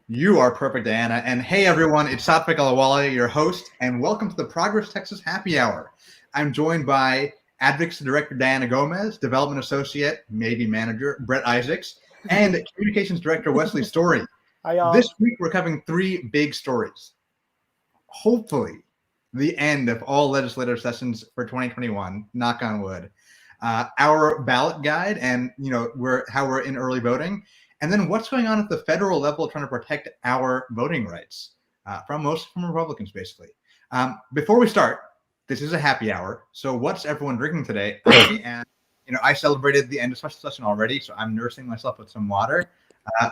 You are perfect, Diana. And hey, everyone, it's Satwik Alawala, your host, and welcome to the Progress Texas Happy Hour. I'm joined by Advocacy Director Diana Gomez, Development Associate, maybe Manager Brett Isaacs, and Communications Director Wesley Story. Hi, y'all. This week, we're covering three big stories. Hopefully, the end of all legislative sessions for 2021, knock on wood. Our ballot guide and, how we're in early voting. And then what's going on at the federal level trying to protect our voting rights from Republicans, basically. Before we start, this is a happy hour. So what's everyone drinking today? I celebrated the end of special session already, so I'm nursing myself with some water.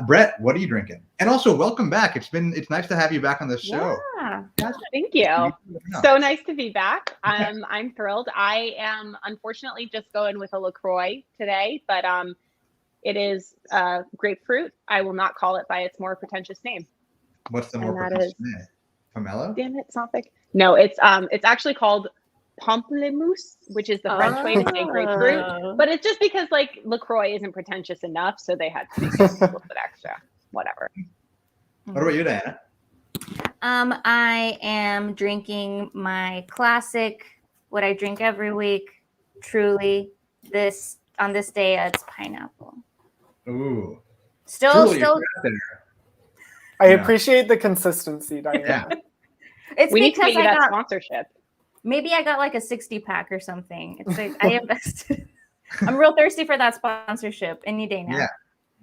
Brett, what are you drinking? And also, welcome back. It's nice to have you back on this show. Yeah, thank you. So nice to be back. I'm thrilled. I am unfortunately just going with a LaCroix today, but it is grapefruit. I will not call it by its more pretentious name. What's the more pretentious name? Pomelo? Damn it, Sophic. No, it's actually called pamplemousse, which is the French way to say grapefruit. But it's just because LaCroix isn't pretentious enough, so they had to make it a little bit extra. Whatever. What about you, Diana? I am drinking my classic, what I drink every week, Truly. On this day, it's pineapple. Ooh. Still. I appreciate the consistency, Diana. Yeah. We need to get you that sponsorship. Maybe I got like a 60-pack or something. It's like I invested. I'm real thirsty for that sponsorship any day now. Yeah.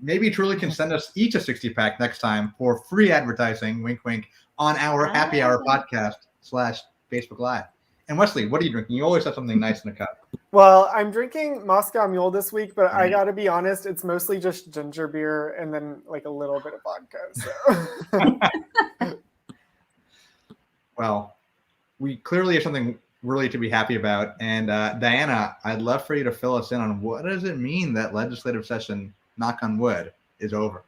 Maybe Truly can send us each a 60-pack next time for free advertising, wink, wink, on our Happy Hour podcast / Facebook Live. And Wesley, what are you drinking? You always have something nice in the cup. Well, I'm drinking Moscow Mule this week, but I got to be honest, it's mostly just ginger beer and then like a little bit of vodka. So. Well, we clearly have something really to be happy about. And Diana, I'd love for you to fill us in on what does it mean that legislative session, knock on wood, is over?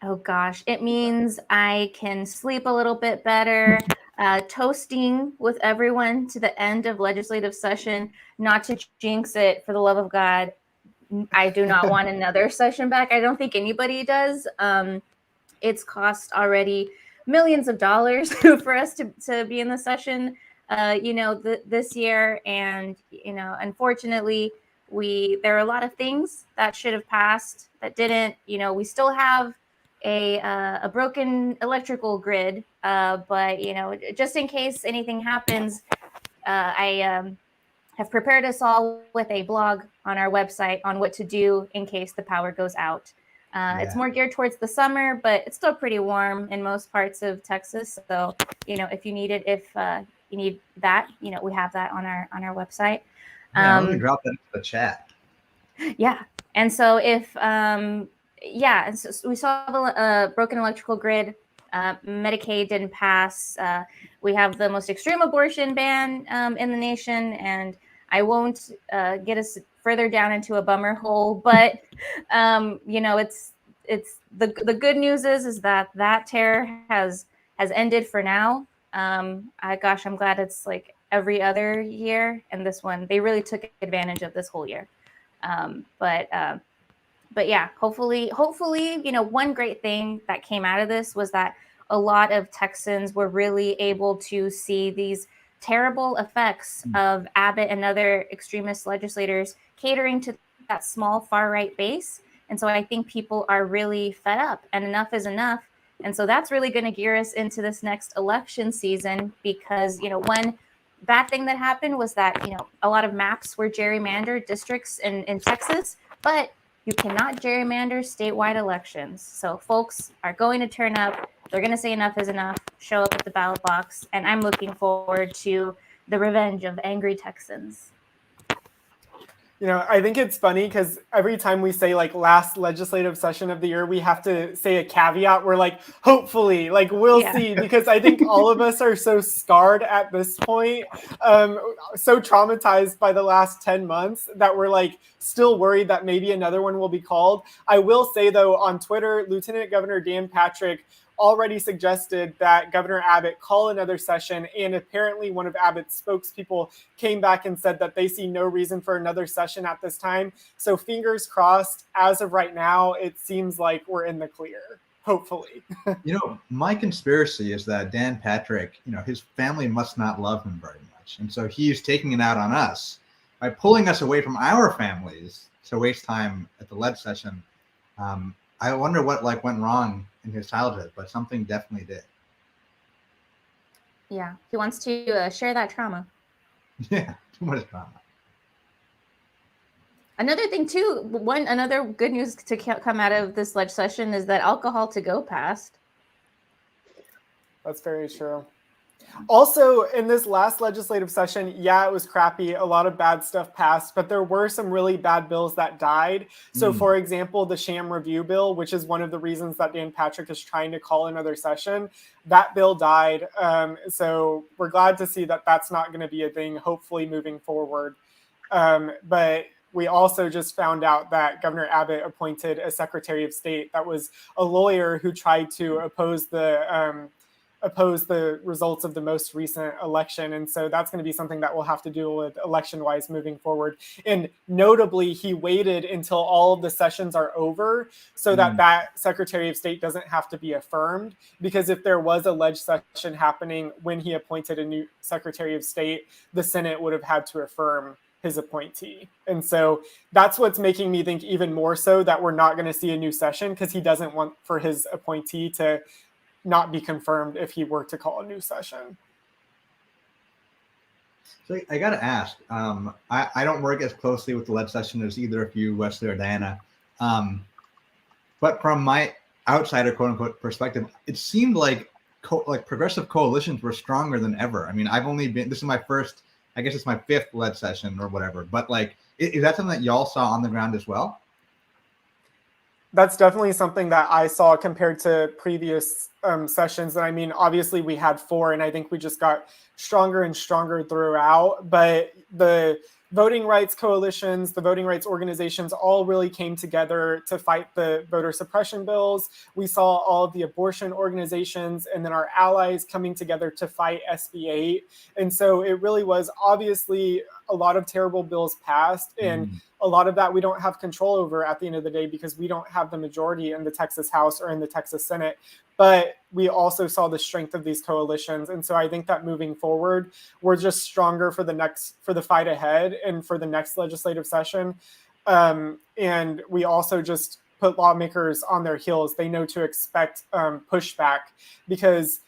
Oh, gosh. It means I can sleep a little bit better. Toasting with everyone to the end of legislative session, not to jinx it, for the love of God. I do not want another session back. I don't think anybody does. It's cost already millions of dollars for us to be in the session, this year. And, unfortunately, there are a lot of things that should have passed that didn't. We still have a broken electrical grid, but just in case anything happens, I have prepared us all with a blog on our website on what to do in case the power goes out. It's more geared towards the summer, but it's still pretty warm in most parts of Texas. So if you need it, if you need that, we have that on our website. Let me drop that into the chat. Yeah, and so if and so we saw a broken electrical grid. Medicaid didn't pass. We have the most extreme abortion ban in the nation, and I won't get us further down into a bummer hole. But it's the good news is that terror has ended for now. I'm glad it's like every other year, and this one they really took advantage of this whole year. But yeah, hopefully, one great thing that came out of this was that a lot of Texans were really able to see these terrible effects of Abbott and other extremist legislators catering to that small far-right base. And so I think people are really fed up, and enough is enough. And so that's really going to gear us into this next election season, because, one bad thing that happened was that, a lot of maps were gerrymandered districts in Texas, but you cannot gerrymander statewide elections. So folks are going to turn up. They're going to say enough is enough, show up at the ballot box. And I'm looking forward to the revenge of angry Texans. I think it's funny because every time we say like last legislative session of the year, we have to say a caveat. We're like, hopefully, like we'll see, because I think all of us are so scarred at this point, so traumatized by the last 10 months that we're like still worried that maybe another one will be called. I will say, though, on Twitter, Lieutenant Governor Dan Patrick already suggested that Governor Abbott call another session, and apparently one of Abbott's spokespeople came back and said that they see no reason for another session at this time. So fingers crossed, as of right now, it seems like we're in the clear. hopefully. My conspiracy is that Dan Patrick, his family must not love him very much. And so he's taking it out on us by pulling us away from our families to waste time at the lead session. I wonder what went wrong in his childhood, but something definitely did. Yeah, he wants to share that trauma. Yeah, too much trauma. Another thing too, another good news to come out of this ledge session is that alcohol to go passed. That's very true. Also, in this last legislative session, it was crappy. A lot of bad stuff passed, but there were some really bad bills that died. So, for example, the sham review bill, which is one of the reasons that Dan Patrick is trying to call another session, that bill died. So we're glad to see that that's not going to be a thing, hopefully moving forward. But we also just found out that Governor Abbott appointed a Secretary of State that was a lawyer who tried to oppose the results of the most recent election. And so that's going to be something that we'll have to deal with election-wise moving forward. And notably, he waited until all of the sessions are over so that Secretary of State doesn't have to be affirmed. Because if there was a ledge session happening when he appointed a new Secretary of State, the Senate would have had to affirm his appointee. And so that's what's making me think even more so that we're not going to see a new session, because he doesn't want for his appointee to not be confirmed if he were to call a new session. So I got to ask, I don't work as closely with the lead session as either of you, Wesley or Diana. But from my outsider, quote unquote, perspective, it seemed like progressive coalitions were stronger than ever. I mean, this is my first, I guess it's my fifth lead session or whatever, but is that something that y'all saw on the ground as well? That's definitely something that I saw compared to previous sessions. And I mean, obviously we had 4, and I think we just got stronger and stronger throughout. But the voting rights coalitions, the voting rights organizations all really came together to fight the voter suppression bills. We saw all of the abortion organizations and then our allies coming together to fight SB 8. And so it really was obviously a lot of terrible bills passed, and a lot of that we don't have control over at the end of the day because we don't have the majority in the Texas House or in the Texas Senate. But we also saw the strength of these coalitions. And so I think that moving forward, we're just stronger for the fight ahead and for the next legislative session. And we also just put lawmakers on their heels. They know to expect pushback, because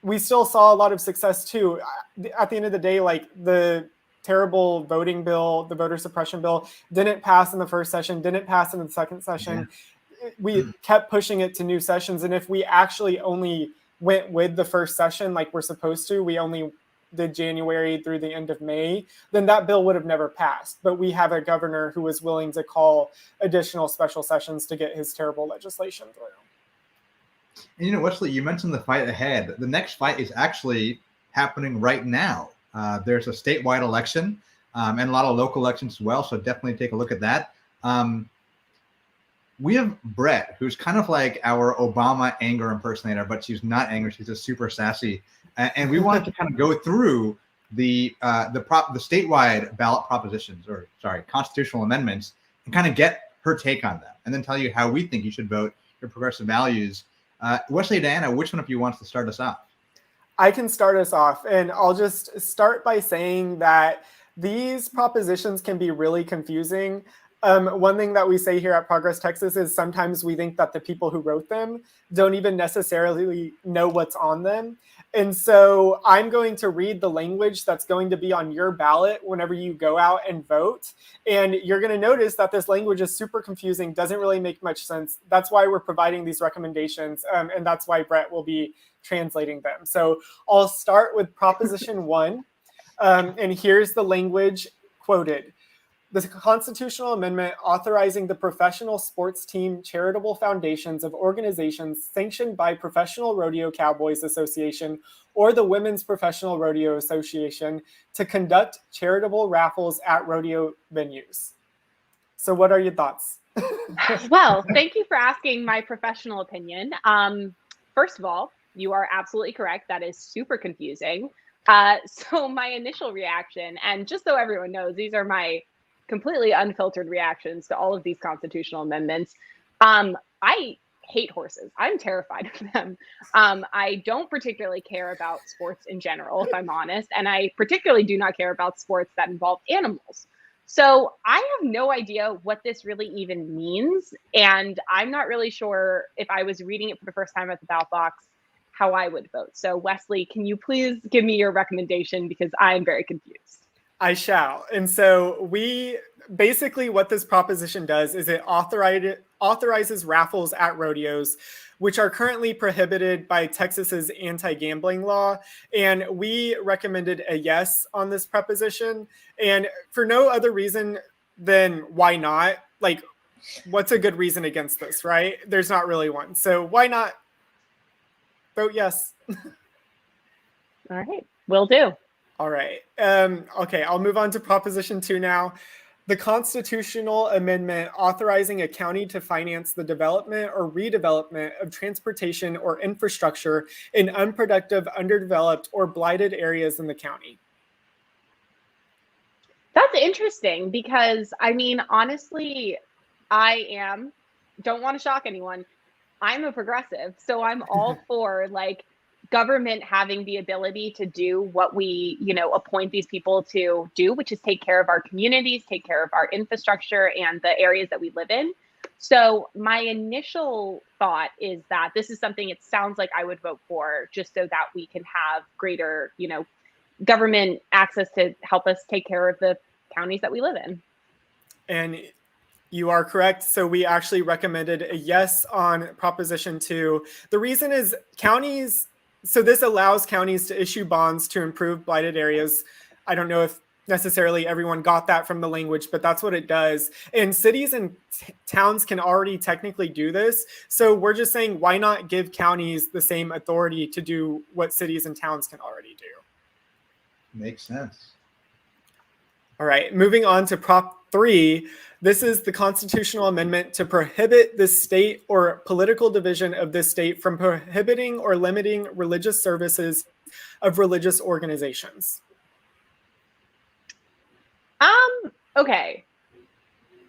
we still saw a lot of success too. At the end of the day, the terrible voting bill, the voter suppression bill, didn't pass in the first session, didn't pass in the second session. Yeah. We kept pushing it to new sessions. And if we actually only went with the first session like we're supposed to, we only did January through the end of May, then that bill would have never passed. But we have a governor who was willing to call additional special sessions to get his terrible legislation through. And Wesley, you mentioned the fight ahead. The next fight is actually happening right now. There's a statewide election and a lot of local elections as well. So definitely take a look at that. We have Brett, who's kind of like our Obama anger impersonator, but she's not angry. She's just super sassy. And we wanted to kind of go through the statewide ballot propositions, constitutional amendments, and kind of get her take on them, and then tell you how we think you should vote your progressive values. Wesley, Diana, which one of you wants to start us off? I can start us off, and I'll just start by saying that these propositions can be really confusing. One thing that we say here at Progress Texas is sometimes we think that the people who wrote them don't even necessarily know what's on them. And so I'm going to read the language that's going to be on your ballot whenever you go out and vote. And you're going to notice that this language is super confusing, doesn't really make much sense. That's why we're providing these recommendations. And that's why Brett will be translating them. So I'll start with Proposition 1. And here's the language quoted. The constitutional amendment authorizing the professional sports team charitable foundations of organizations sanctioned by Professional Rodeo Cowboys Association or the Women's Professional Rodeo Association to conduct charitable raffles at rodeo venues. So what are your thoughts? Well, thank you for asking my professional opinion. First of all, you are absolutely correct. That is super confusing. So my initial reaction, and just so everyone knows, these are my completely unfiltered reactions to all of these constitutional amendments. I hate horses. I'm terrified of them. I don't particularly care about sports in general, if I'm honest. And I particularly do not care about sports that involve animals. So I have no idea what this really even means. And I'm not really sure, if I was reading it for the first time at the ballot box, how I would vote. So Wesley, can you please give me your recommendation, because I am very confused. I shall. And so basically what this proposition does is it authorizes raffles at rodeos, which are currently prohibited by Texas's anti-gambling law. And we recommended a yes on this proposition. And for no other reason than why not? Like, what's a good reason against this, right? There's not really one. So why not vote yes? All right, will do. All right. Okay, I'll move on to Proposition 2 now. The constitutional amendment authorizing a county to finance the development or redevelopment of transportation or infrastructure in unproductive, underdeveloped, or blighted areas in the county. That's interesting, because I mean, honestly, don't want to shock anyone, I'm a progressive. So I'm all for like government having the ability to do what we, appoint these people to do, which is take care of our communities, take care of our infrastructure and the areas that we live in. So my initial thought is that this is something it sounds like I would vote for, just so that we can have greater, government access to help us take care of the counties that we live in. And you are correct. So we actually recommended a yes on Proposition 2. The reason is so this allows counties to issue bonds to improve blighted areas. I don't know if necessarily everyone got that from the language, but that's what it does. And cities and towns can already technically do this. So we're just saying, why not give counties the same authority to do what cities and towns can already do? Makes sense. All right, moving on to Prop 3. This is the constitutional amendment to prohibit the state or political division of this state from prohibiting or limiting religious services of religious organizations. Okay.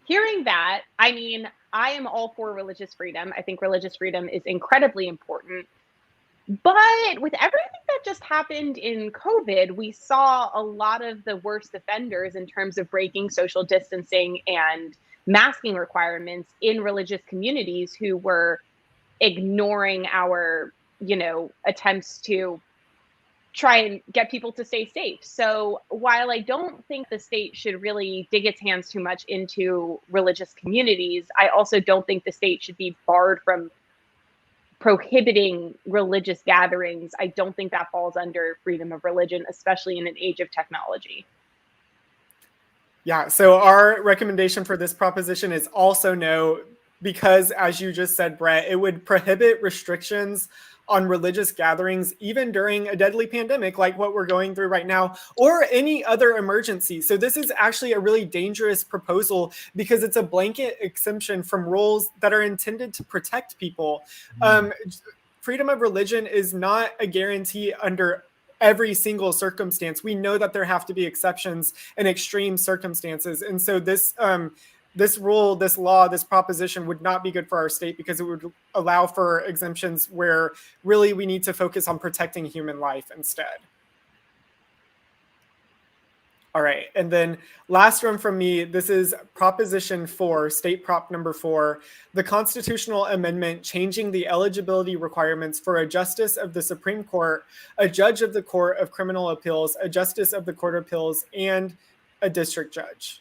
Hearing that, I mean, I am all for religious freedom. I think religious freedom is incredibly important. But with everything that just happened in COVID, we saw a lot of the worst offenders in terms of breaking social distancing and masking requirements in religious communities, who were ignoring our, attempts to try and get people to stay safe. So while I don't think the state should really dig its hands too much into religious communities, I also don't think the state should be barred from prohibiting religious gatherings. I don't think that falls under freedom of religion, especially in an age of technology. Yeah, so our recommendation for this proposition is also no, because as you just said, Brett, it would prohibit restrictions on religious gatherings, even during a deadly pandemic like what we're going through right now, or any other emergency. So this is actually a really dangerous proposal, because it's a blanket exemption from rules that are intended to protect people. Freedom of religion is not a guarantee under every single circumstance. We know that there have to be exceptions and extreme circumstances. And so this rule, this law, this proposition would not be good for our state, because it would allow for exemptions where really we need to focus on protecting human life instead. All right, and then last one from me, this is Proposition 4, State Prop number 4, the constitutional amendment changing the eligibility requirements for a justice of the Supreme Court, a judge of the Court of Criminal Appeals, a justice of the Court of Appeals, and a district judge.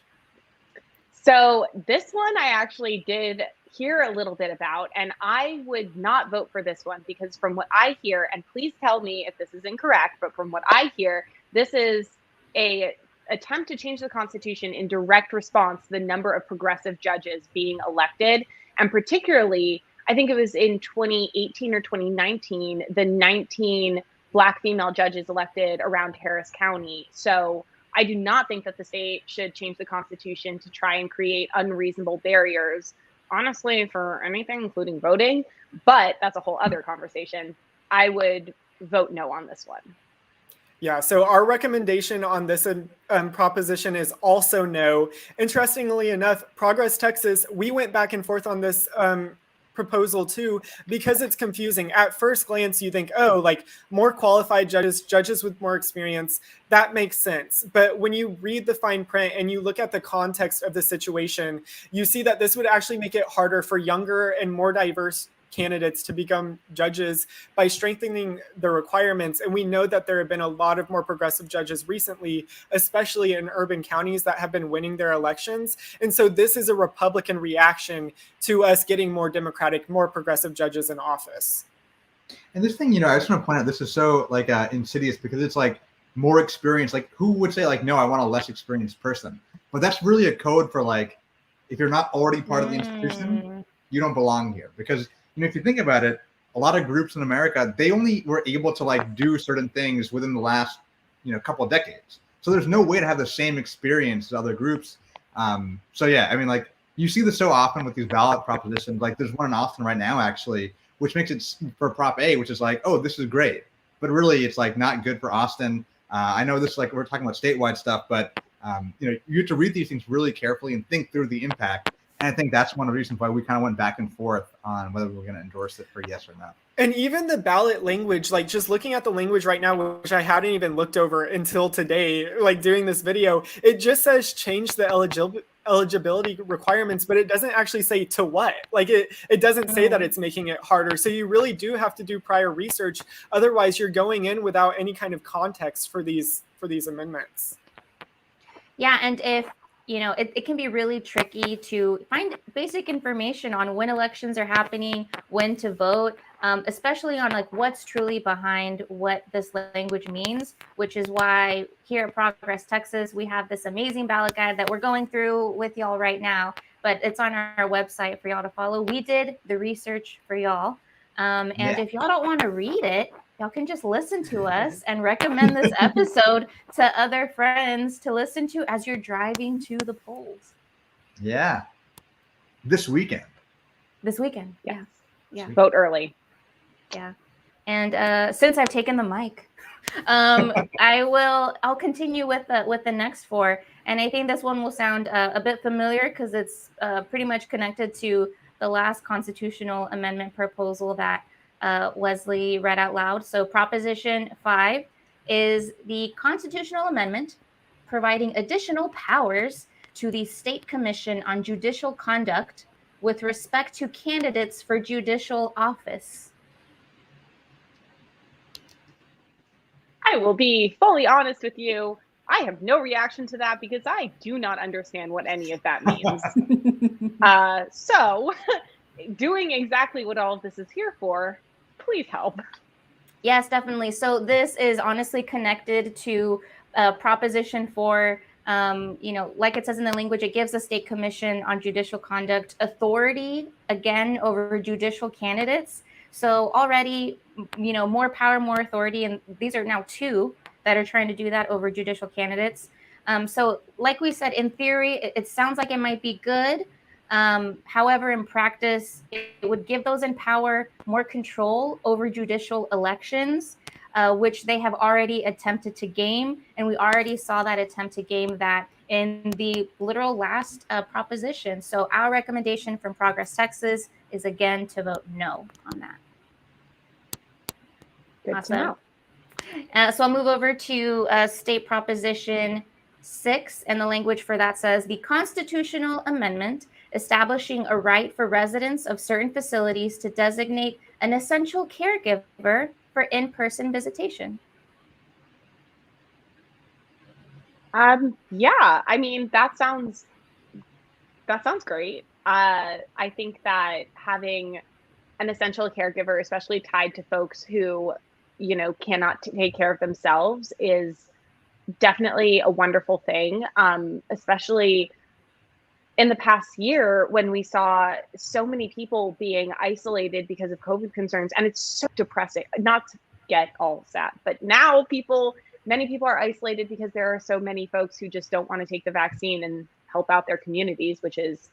So this one I actually did hear a little bit about, and I would not vote for this one, because from what I hear, and please tell me if this is incorrect, but from what I hear, this is a attempt to change the Constitution in direct response to the number of progressive judges being elected. And particularly, I think it was in 2018 or 2019, the 19 Black female judges elected around Harris County. So I do not think that the state should change the Constitution to try and create unreasonable barriers, honestly, for anything, including voting. But that's a whole other conversation. I would vote no on this one. Yeah, so our recommendation on this proposition is also no. Interestingly enough, Progress Texas, we went back and forth on this proposal too, because it's confusing. At first glance, you think, oh, like more qualified judges with more experience, that makes sense. But when you read the fine print and you look at the context of the situation, you see that this would actually make it harder for younger and more diverse candidates to become judges by strengthening the requirements. And we know that there have been a lot of more progressive judges recently, especially in urban counties that have been winning their elections. And so this is a Republican reaction to us getting more Democratic, more progressive judges in office. And this thing, you know, I just want to point out, this is so like insidious because it's like more experience. Like who would say like, no, I want a less experienced person? But that's really a code for like, if you're not already part of the institution, you don't belong here. Because you know, if you think about it, a lot of groups in America, they only were able to like do certain things within the last, you know, couple of decades. So there's no way to have the same experience as other groups. So yeah, I mean, like you see this so often with these ballot propositions. Like there's one in Austin right now, actually, which makes it for Prop A, which is like, oh, this is great, but really it's like not good for Austin. I know this is like we're talking about statewide stuff, but you know, you have to read these things really carefully and think through the impact. And I think that's one of the reasons why we kind of went back and forth on whether we were going to endorse it for yes or no. And even the ballot language, like just looking at the language right now, which I hadn't even looked over until today, like doing this video, it just says change the eligibility requirements, but it doesn't actually say to what. Like it doesn't say that it's making it harder. So you really do have to do prior research. Otherwise, you're going in without any kind of context for these amendments. Yeah, and if you know, it can be really tricky to find basic information on when elections are happening, when to vote, especially on like what's truly behind what this language means, which is why here at Progress Texas, we have this amazing ballot guide that we're going through with y'all right now, but it's on our website for y'all to follow. We did the research for y'all. If y'all don't want to read it, y'all can just listen to us and recommend this episode to other friends to listen to as you're driving to the polls. Yeah. This weekend. Yeah. Yeah. Vote early. Yeah. And since I've taken the mic, I'll continue with the next four. And I think this one will sound a bit familiar because it's pretty much connected to the last constitutional amendment proposal that Wesley read out loud. So Proposition 5 is the constitutional amendment providing additional powers to the State Commission on Judicial Conduct with respect to candidates for judicial office. I will be fully honest with you. I have no reaction to that because I do not understand what any of that means. So doing exactly what all of this is here for, please help. Yes, definitely. So this is honestly connected to Proposition 4. You know, like it says in the language, it gives the State Commission on Judicial Conduct authority, again, over judicial candidates. So already, you know, more power, more authority. And these are now two that are trying to do that over judicial candidates. So like we said, in theory, it sounds like it might be good. However, in practice, it would give those in power more control over judicial elections, which they have already attempted to game. And we already saw that attempt to game that in the literal last proposition. So our recommendation from Progress Texas is again to vote no on that. Good Awesome. to know. So I'll move over to State Proposition 6, and the language for that says the constitutional amendment establishing a right for residents of certain facilities to designate an essential caregiver for in-person visitation. Yeah, I mean, that sounds great. I think that having an essential caregiver, especially tied to folks who, you know, cannot take care of themselves, is definitely a wonderful thing, especially in the past year when we saw so many people being isolated because of COVID concerns. And it's so depressing, not to get all sad, but now many people are isolated because there are so many folks who just don't want to take the vaccine and help out their communities, which is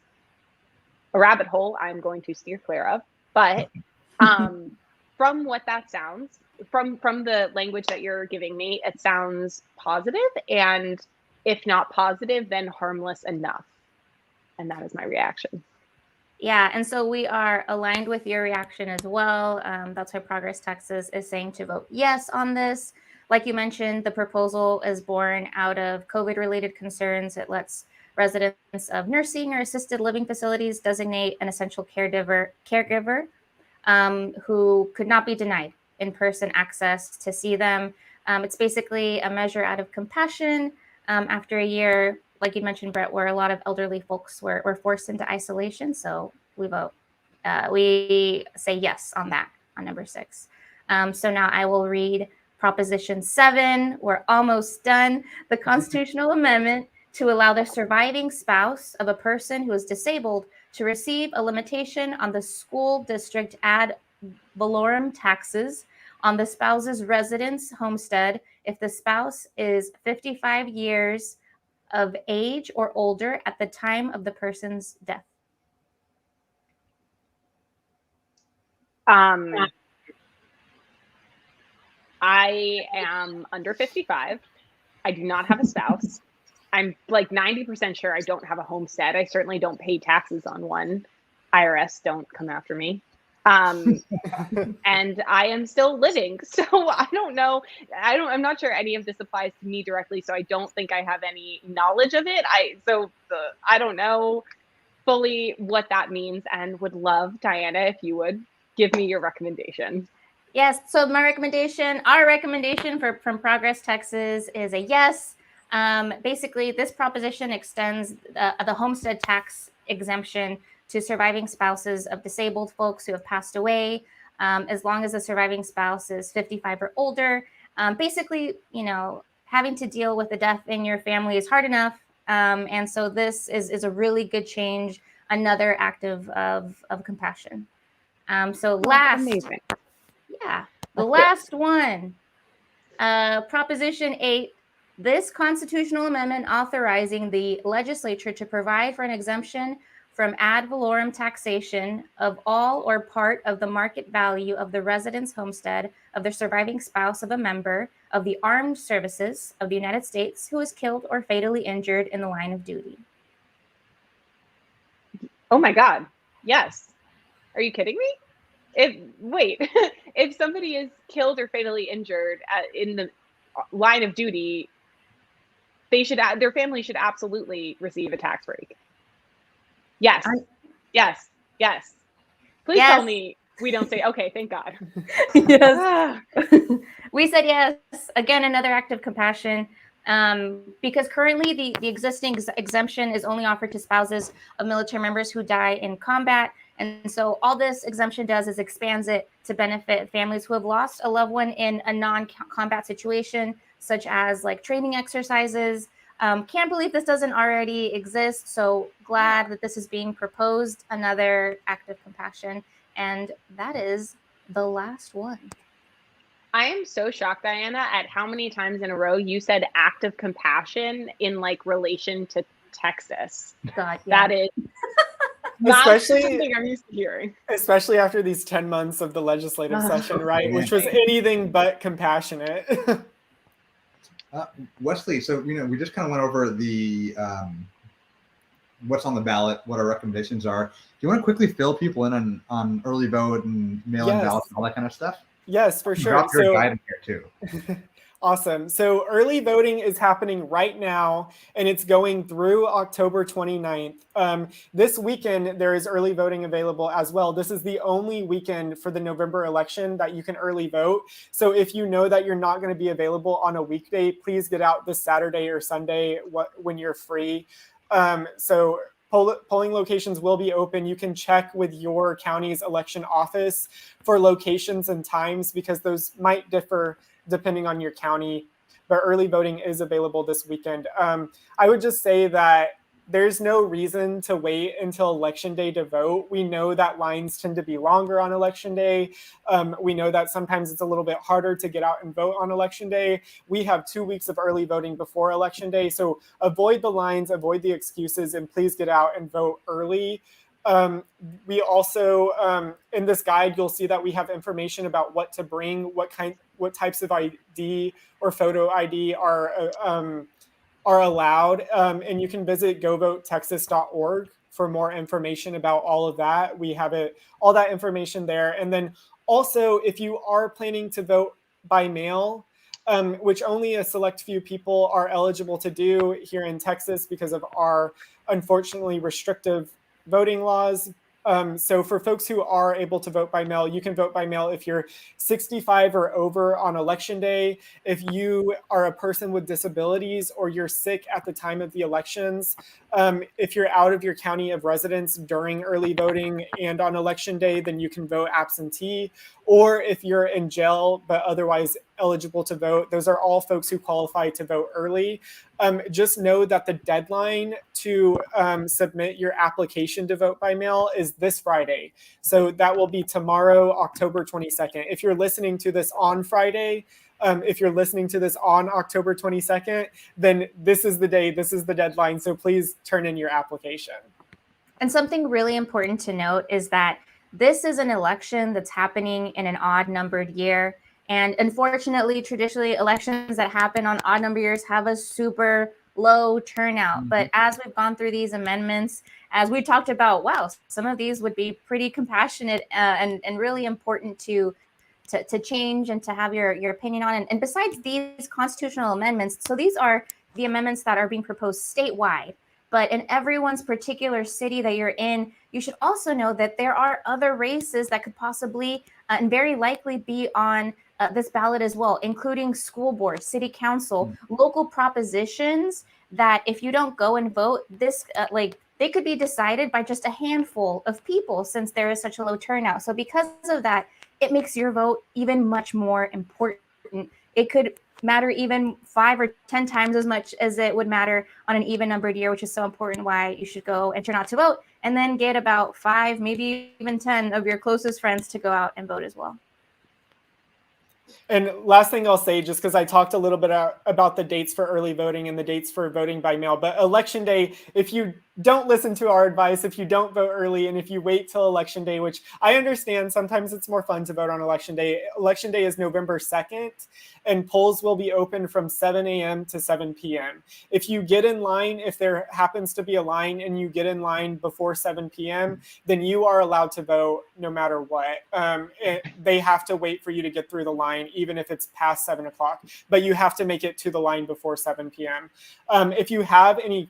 a rabbit hole I'm going to steer clear of. But from what that sounds, from the language that you're giving me, it sounds positive, and if not positive, then harmless enough. And that is my reaction. Yeah, and so we are aligned with your reaction as well. That's why Progress Texas is saying to vote yes on this. Like you mentioned, the proposal is born out of COVID-related concerns. It lets residents of nursing or assisted living facilities designate an essential caregiver who could not be denied in-person access to see them. It's basically a measure out of compassion after a year, like you mentioned, Brett, where a lot of elderly folks were forced into isolation. So we vote. We say yes on that, on number 6. So now I will read Proposition 7. We're almost done. The constitutional amendment to allow the surviving spouse of a person who is disabled to receive a limitation on the school district ad valorem taxes on the spouse's residence homestead if the spouse is 55 years of age or older at the time of the person's death. I am under 55. I do not have a spouse. I'm like 90% sure I don't have a homestead. I certainly don't pay taxes on one. IRS, don't come after me. And I am still living. So I don't know. I'm not sure any of this applies to me directly. So I don't think I have any knowledge of it. I don't know fully what that means, and would love, Diana, if you would give me your recommendation. Yes. So our recommendation from Progress Texas is a yes. Basically, this proposition extends the homestead tax exemption to surviving spouses of disabled folks who have passed away, as long as the surviving spouse is 55 or older. Basically, having to deal with the death in your family is hard enough. And so this is a really good change, another act of compassion. Amazing. Yeah, the last one, Proposition 8, this constitutional amendment authorizing the legislature to provide for an exemption from ad valorem taxation of all or part of the market value of the residence homestead of the surviving spouse of a member of the armed services of the United States who is killed or fatally injured in the line of duty. Oh my God. Yes. Are you kidding me? If somebody is killed or fatally injured in the line of duty, their family should absolutely receive a tax break. Yes. Yes. Please tell me we don't say, okay, thank God. Yes. We said yes. Again, another act of compassion. Because currently the existing exemption is only offered to spouses of military members who die in combat. And so all this exemption does is expands it to benefit families who have lost a loved one in a non-combat situation, such as like training exercises. Can't believe this doesn't already exist. So glad that this is being proposed, another act of compassion. And that is the last one. I am so shocked, Diana, at how many times in a row you said act of compassion in like relation to Texas. God, yeah. That is not something I'm used to hearing. Especially after these 10 months of the legislative session, right? Which was anything but compassionate. Wesley, so we just kind of went over the what's on the ballot, what our recommendations are. Do you want to quickly fill people in on early vote and mail-in ballots and all that kind of stuff? Yes, for sure. Drop your guide in here too. Awesome. So early voting is happening right now, and it's going through October 29th. This weekend, there is early voting available as well. This is the only weekend for the November election that you can early vote. So if you know that you're not going to be available on a weekday, please get out this Saturday or Sunday when you're free. So polling locations will be open. You can check with your county's election office for locations and times because those might differ depending on your county, but early voting is available this weekend. I would just say that there's no reason to wait until election day to vote. We know that lines tend to be longer on election day. We know that sometimes it's a little bit harder to get out and vote on election day. We have 2 weeks of early voting before election day. So avoid the lines, avoid the excuses, and please get out and vote early. We also, in this guide, you'll see that we have information about what to bring, what types of ID or photo ID are allowed. And you can visit govotexas.org for more information about all of that. We have all that information there. And then also, if you are planning to vote by mail, which only a select few people are eligible to do here in Texas because of our unfortunately restrictive voting laws. So for folks who are able to vote by mail, you can vote by mail if you're 65 or over on election day, if you are a person with disabilities or you're sick at the time of the elections, if you're out of your county of residence during early voting and on election day, then you can vote absentee. Or if you're in jail but otherwise eligible to vote, those are all folks who qualify to vote early. Just know that the deadline to submit your application to vote by mail is this Friday. So that will be tomorrow, October 22nd. If you're listening to this on Friday, if you're listening to this on October 22nd, then this is the day, this is the deadline. So please turn in your application. And something really important to note is that this is an election that's happening in an odd numbered year. And unfortunately, traditionally, elections that happen on odd number years have a super low turnout. Mm-hmm. But as we've gone through these amendments, as we talked about, wow, some of these would be pretty compassionate and really important to change and to have your opinion on. And besides these constitutional amendments, so these are the amendments that are being proposed statewide. But in everyone's particular city that you're in, you should also know that there are other races that could possibly and very likely be on this ballot as well, including school board, city council, local propositions that if you don't go and vote, this they could be decided by just a handful of people since there is such a low turnout. So because of that, it makes your vote even much more important. It could matter even 5 or 10 times as much as it would matter on an even numbered year, which is so important why you should go and turn out to vote, and then get about 5, maybe even 10 of your closest friends to go out and vote as well. And last thing I'll say, just because I talked a little bit about the dates for early voting and the dates for voting by mail, but election day, if you don't listen to our advice, if you don't vote early, and if you wait till election day, which I understand sometimes it's more fun to vote on election day. Election day is November 2nd, and polls will be open from 7 a.m. to 7 p.m. If you get in line, if there happens to be a line and you get in line before 7 p.m., then you are allowed to vote no matter what. They have to wait for you to get through the line, even if it's past 7 o'clock, but you have to make it to the line before 7 p.m. If you have any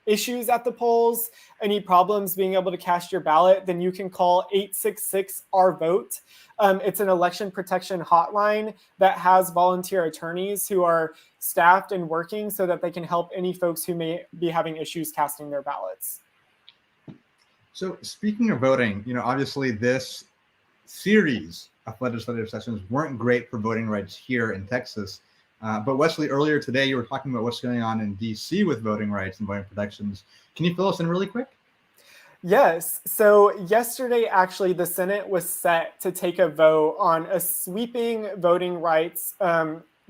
issues at the polls, any problems being able to cast your ballot, then you can call 866-OUR-VOTE. It's an election protection hotline that has volunteer attorneys who are staffed and working so that they can help any folks who may be having issues casting their ballots. So speaking of voting, obviously this series of legislative sessions weren't great for voting rights here in Texas. But Wesley, earlier today, you were talking about what's going on in D.C. with voting rights and voting protections. Can you fill us in really quick? Yes. So yesterday, actually, the Senate was set to take a vote on a sweeping voting rights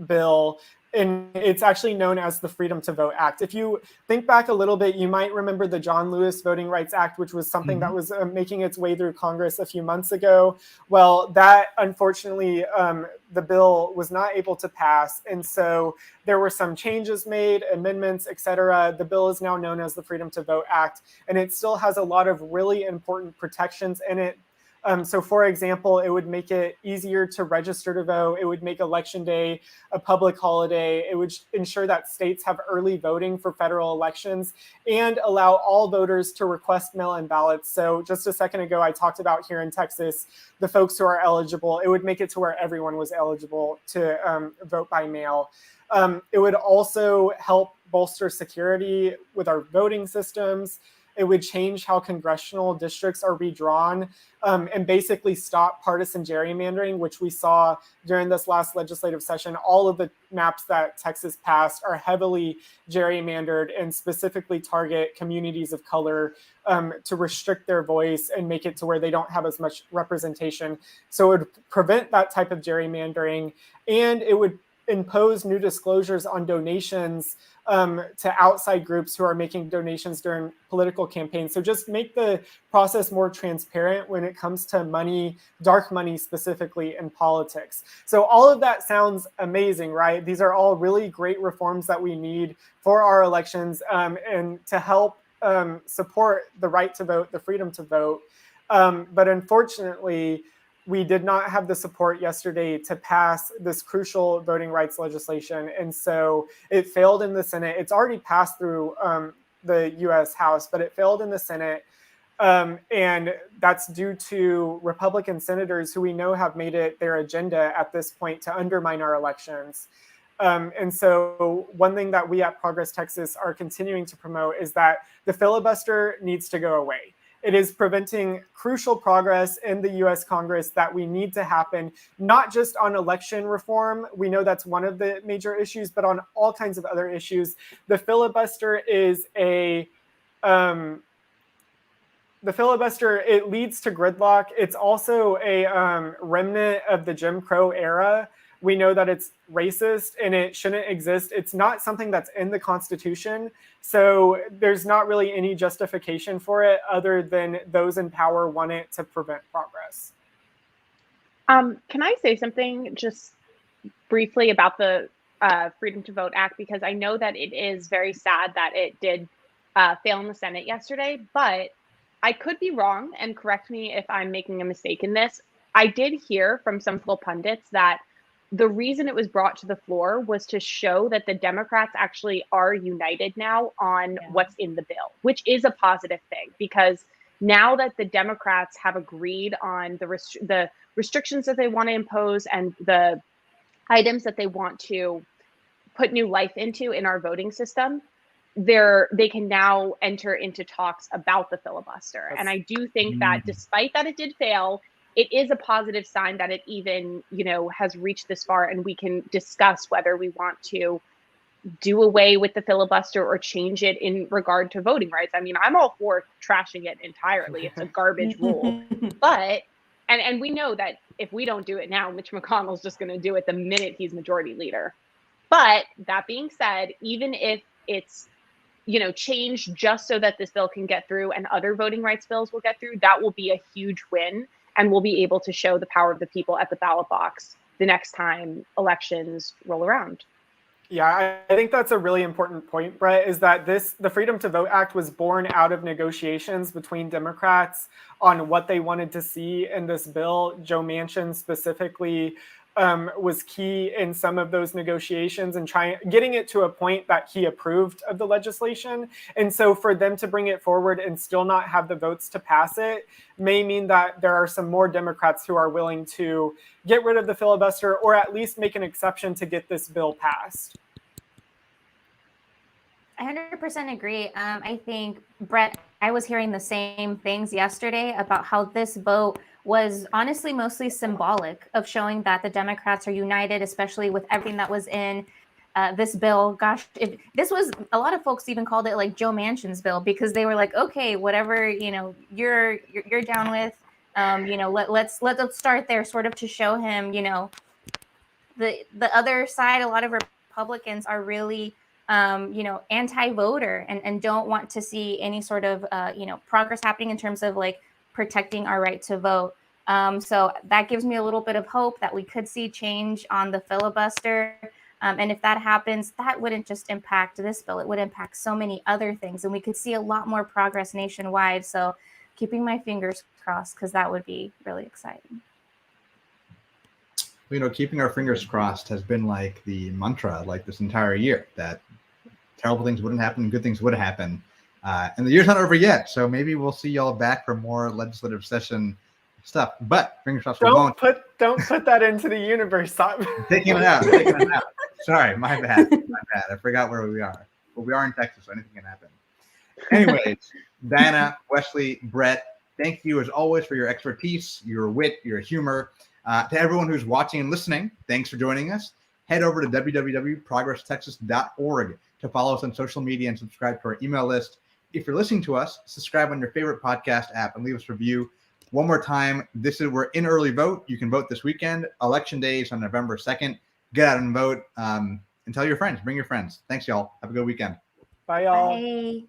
bill. And it's actually known as the Freedom to Vote Act. If you think back a little bit, you might remember the John Lewis Voting Rights Act, which was something that was making its way through Congress a few months ago. Well, that unfortunately, the bill was not able to pass. And so there were some changes made, amendments, et cetera. The bill is now known as the Freedom to Vote Act, and it still has a lot of really important protections in it. So for example, it would make it easier to register to vote. It would make Election Day a public holiday. It would ensure that states have early voting for federal elections and allow all voters to request mail-in ballots. So just a second ago, I talked about here in Texas, the folks who are eligible. It would make it to where everyone was eligible to vote by mail. It would also help bolster security with our voting systems. It would change how congressional districts are redrawn and basically stop partisan gerrymandering, which we saw during this last legislative session. All of the maps that Texas passed are heavily gerrymandered and specifically target communities of color to restrict their voice and make it to where they don't have as much representation. So it would prevent that type of gerrymandering, and it would impose new disclosures on donations to outside groups who are making donations during political campaigns. So just make the process more transparent when it comes to money, dark money specifically in politics. So all of that sounds amazing, right? These are all really great reforms that we need for our elections and to help support the right to vote, the freedom to vote. But unfortunately, we did not have the support yesterday to pass this crucial voting rights legislation. And so it failed in the Senate. It's already passed through the US House, but it failed in the Senate. And that's due to Republican senators who we know have made it their agenda at this point to undermine our elections. And so one thing that we at Progress Texas are continuing to promote is that the filibuster needs to go away. It is preventing crucial progress in the US Congress that we need to happen, not just on election reform. We know that's one of the major issues, but on all kinds of other issues. The filibuster is the filibuster, it leads to gridlock. It's also a remnant of the Jim Crow era. We know that it's racist and it shouldn't exist. It's not something that's in the Constitution. So there's not really any justification for it other than those in power want it to prevent progress. Can I say something just briefly about the Freedom to Vote Act? Because I know that it is very sad that it did fail in the Senate yesterday, but I could be wrong, and correct me if I'm making a mistake in this. I did hear from some political pundits that the reason it was brought to the floor was to show that the Democrats actually are united now on what's in the bill, which is a positive thing, because now that the Democrats have agreed on the restrictions that they want to impose and the items that they want to put new life into in our voting system, they can now enter into talks about the filibuster. And I do think that despite that it did fail, it is a positive sign that it even, has reached this far, and we can discuss whether we want to do away with the filibuster or change it in regard to voting rights. I mean, I'm all for trashing it entirely. It's a garbage rule. But, and we know that if we don't do it now, Mitch McConnell's just going to do it the minute he's majority leader. But that being said, even if it's, changed just so that this bill can get through and other voting rights bills will get through, that will be a huge win. And we'll be able to show the power of the people at the ballot box the next time elections roll around. Yeah, I think that's a really important point, Brett, is that the Freedom to Vote Act was born out of negotiations between Democrats on what they wanted to see in this bill. Joe Manchin specifically was key in some of those negotiations and getting it to a point that he approved of the legislation. And so for them to bring it forward and still not have the votes to pass it may mean that there are some more Democrats who are willing to get rid of the filibuster or at least make an exception to get this bill passed. I 100% agree. I think, Brett, I was hearing the same things yesterday about how this vote was honestly mostly symbolic of showing that the Democrats are united, especially with everything that was in this bill. Gosh, this was, a lot of folks even called it like Joe Manchin's bill, because they were like, okay, whatever, you're down with, let's start there, sort of to show him, the other side, a lot of Republicans are really anti-voter and don't want to see any sort of, progress happening in terms of like protecting our right to vote. So that gives me a little bit of hope that we could see change on the filibuster. And if that happens, that wouldn't just impact this bill. It would impact so many other things, and we could see a lot more progress nationwide. So keeping my fingers crossed, because that would be really exciting. Keeping our fingers crossed has been like the mantra like this entire year, that terrible things wouldn't happen, good things would happen. And the year's not over yet, so maybe we'll see y'all back for more legislative session stuff. But fingers crossed we won't. Don't put that into the universe. Taking it out. Sorry, my bad. I forgot where we are. But we are in Texas, so anything can happen. Anyways, Diana, Wesley, Brett, thank you as always for your expertise, your wit, your humor. To everyone who's watching and listening, thanks for joining us. Head over to www.progresstexas.org to follow us on social media and subscribe to our email list. If you're listening to us, subscribe on your favorite podcast app and leave us a review. One more time, we're in early vote. You can vote this weekend. Election day is on November 2nd. Get out and vote. And tell your friends. Bring your friends. Thanks, y'all. Have a good weekend. Bye, y'all. Bye.